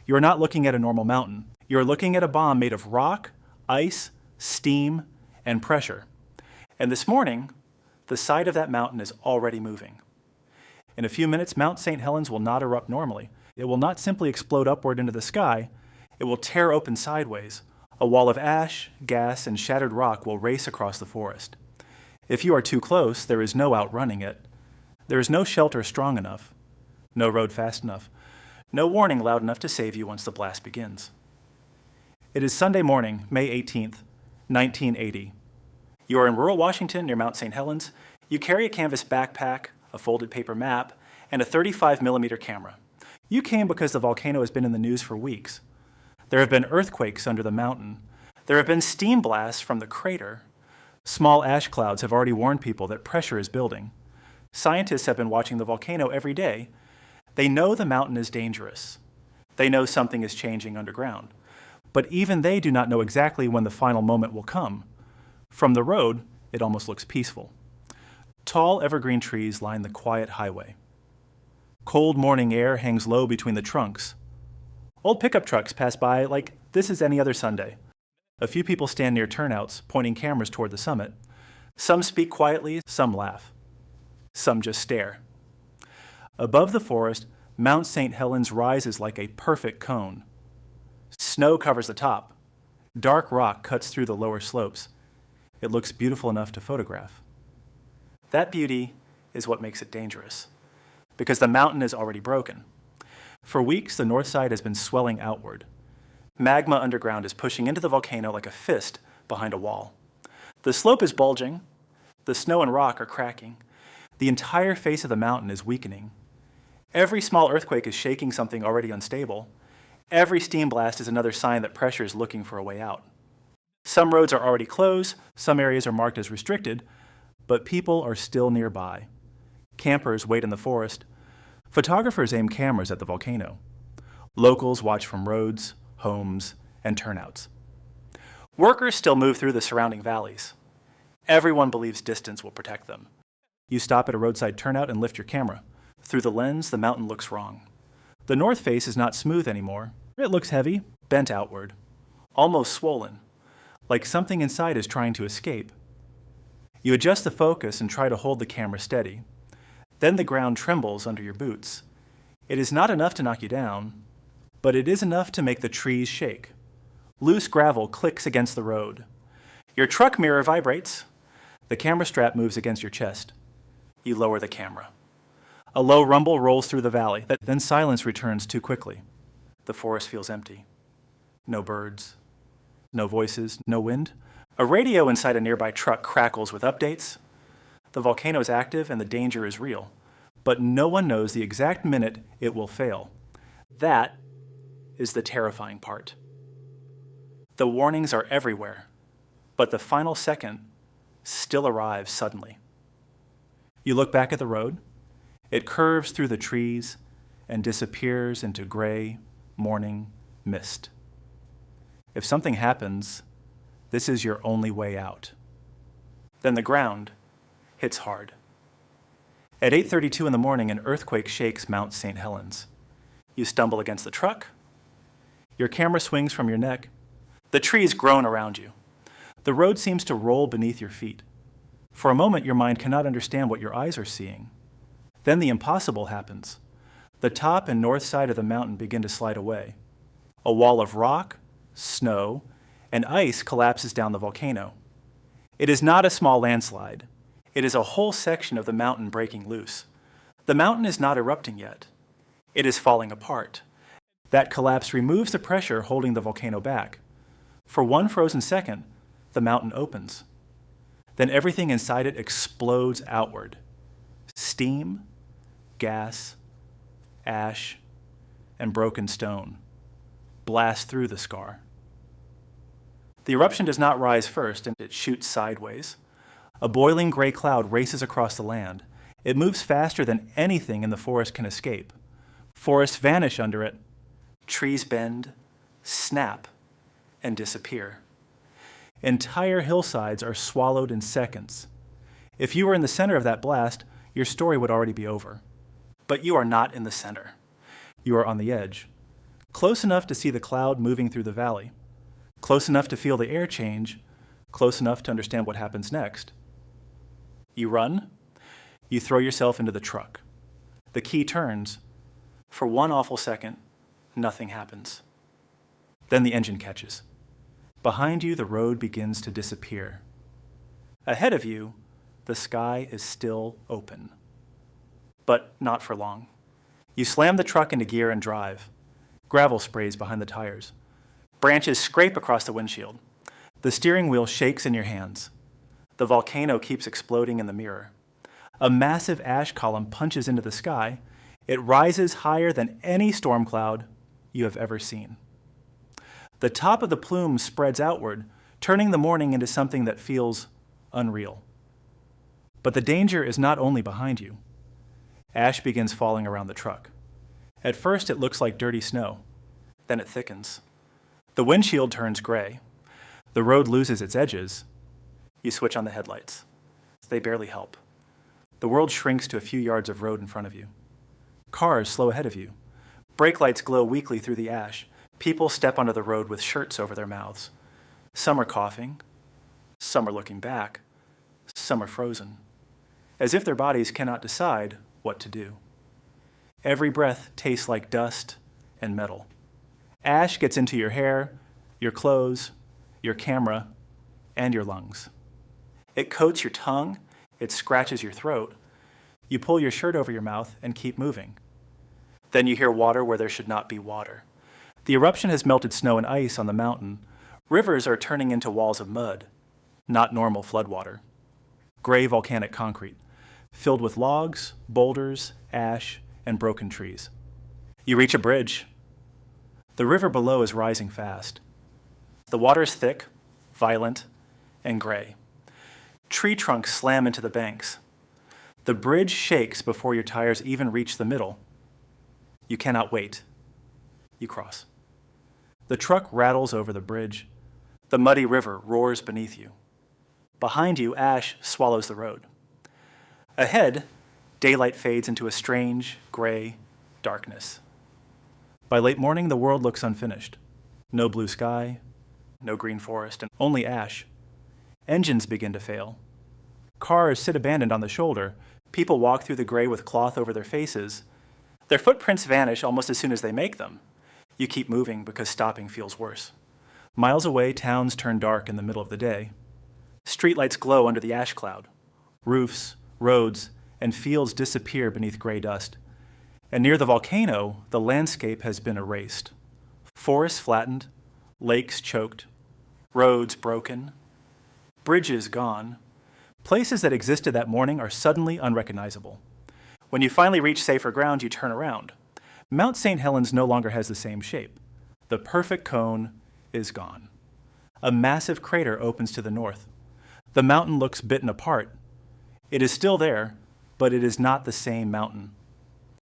You're not looking at a normal mountain. You're looking at a bomb made of rock, ice, steam, and pressure. And this morning, the side of that mountain is already moving. In a few minutes, Mount St. Helens will not erupt normally. It will not simply explode upward into the sky. It will tear open sideways. A wall of ash, gas, and shattered rock will race across the forest. If you are too close, there is no outrunning it. There is no shelter strong enough, no road fast enough, no warning loud enough to save you once the blast begins. It is Sunday morning, May 18th, 1980. You are in rural Washington near Mount St. Helens. You carry a canvas backpack, a folded paper map, and a 35mm camera. You came because the volcano has been in the news for weeks. There have been earthquakes under the mountain. There have been steam blasts from the crater. Small ash clouds have already warned people that pressure is building. Scientists have been watching the volcano every day. They know the mountain is dangerous. They know something is changing underground. But even they do not know exactly when the final moment will come. From the road, it almost looks peaceful. Tall evergreen trees line the quiet highway. Cold morning air hangs low between the trunks. Old pickup trucks pass by like this is any other Sunday. A few people stand near turnouts, pointing cameras toward the summit. Some speak quietly, some laugh. Some just stare. Above the forest, Mount St. Helens rises like a perfect cone. Snow covers the top. Dark rock cuts through the lower slopes. It looks beautiful enough to photograph. That beauty is what makes it dangerous, because the mountain is already broken. For weeks, the north side has been swelling outward. Magma underground is pushing into the volcano like a fist behind a wall. The slope is bulging. The snow and rock are cracking. The entire face of the mountain is weakening. Every small earthquake is shaking something already unstable. Every steam blast is another sign that pressure is looking for a way out. Some roads are already closed, some areas are marked as restricted, but people are still nearby. Campers wait in the forest. Photographers aim cameras at the volcano. Locals watch from roads, homes, and turnouts. Workers still move through the surrounding valleys. Everyone believes distance will protect them. You stop at a roadside turnout and lift your camera. Through the lens, the mountain looks wrong. The north face is not smooth anymore. It looks heavy, bent outward, almost swollen, like something inside is trying to escape. You adjust the focus and try to hold the camera steady. Then the ground trembles under your boots. It is not enough to knock you down, but it is enough to make the trees shake. Loose gravel clicks against the road. Your truck mirror vibrates. The camera strap moves against your chest. You lower the camera. A low rumble rolls through the valley, then silence returns too quickly. The forest feels empty. No birds, no voices, no wind. A radio inside a nearby truck crackles with updates. The volcano is active and the danger is real, but no one knows the exact minute it will fail. That is the terrifying part. The warnings are everywhere, but the final second still arrives suddenly. You look back at the road. It curves through the trees and disappears into gray, morning mist. If something happens, this is your only way out. Then the ground hits hard. At 8:32 in the morning, an earthquake shakes Mount St. Helens. You stumble against the truck. Your camera swings from your neck. The trees groan around you. The road seems to roll beneath your feet. For a moment, your mind cannot understand what your eyes are seeing. Then the impossible happens. The top and north side of the mountain begin to slide away. A wall of rock, snow, and ice collapses down the volcano. It is not a small landslide. It is a whole section of the mountain breaking loose. The mountain is not erupting yet. It is falling apart. That collapse removes the pressure holding the volcano back. For one frozen second, the mountain opens. Then everything inside it explodes outward. Steam, gas, ash, and broken stone blast through the scar. The eruption does not rise first, and it shoots sideways. A boiling gray cloud races across the land. It moves faster than anything in the forest can escape. Forests vanish under it. Trees bend, snap, and disappear. Entire hillsides are swallowed in seconds. If you were in the center of that blast, your story would already be over. But you are not in the center. You are on the edge. Close enough to see the cloud moving through the valley, close enough to feel the air change, close enough to understand what happens next. You run, you throw yourself into the truck. The key turns. For one awful second, nothing happens. Then the engine catches. Behind you, the road begins to disappear. Ahead of you, the sky is still open. But not for long. You slam the truck into gear and drive. Gravel sprays behind the tires. Branches scrape across the windshield. The steering wheel shakes in your hands. The volcano keeps exploding in the mirror. A massive ash column punches into the sky. It rises higher than any storm cloud you have ever seen. The top of the plume spreads outward, turning the morning into something that feels unreal. But the danger is not only behind you. Ash begins falling around the truck. At first, it looks like dirty snow. Then it thickens. The windshield turns gray. The road loses its edges. You switch on the headlights. They barely help. The world shrinks to a few yards of road in front of you. Cars slow ahead of you. Brake lights glow weakly through the ash. People step onto the road with shirts over their mouths. Some are coughing. Some are looking back. Some are frozen, as if their bodies cannot decide what to do. Every breath tastes like dust and metal. Ash gets into your hair, your clothes, your camera, and your lungs. It coats your tongue, it scratches your throat. You pull your shirt over your mouth and keep moving. Then you hear water where there should not be water. The eruption has melted snow and ice on the mountain. Rivers are turning into walls of mud, not normal floodwater. Gray volcanic concrete, filled with logs, boulders, ash, and broken trees. You reach a bridge. The river below is rising fast. The water is thick, violent, and gray. Tree trunks slam into the banks. The bridge shakes before your tires even reach the middle. You cannot wait. You cross. The truck rattles over the bridge. The muddy river roars beneath you. Behind you, ash swallows the road. Ahead, daylight fades into a strange, gray darkness. By late morning, the world looks unfinished. No blue sky, no green forest, and only ash. Engines begin to fail. Cars sit abandoned on the shoulder. People walk through the gray with cloth over their faces. Their footprints vanish almost as soon as they make them. You keep moving because stopping feels worse. Miles away, towns turn dark in the middle of the day. Streetlights glow under the ash cloud. Roofs, roads, and fields disappear beneath gray dust. And near the volcano, the landscape has been erased. Forests flattened, lakes choked, roads broken, bridges gone. Places that existed that morning are suddenly unrecognizable. When you finally reach safer ground, you turn around. Mount St. Helens no longer has the same shape. The perfect cone is gone. A massive crater opens to the north. The mountain looks bitten apart. It is still there, but it is not the same mountain.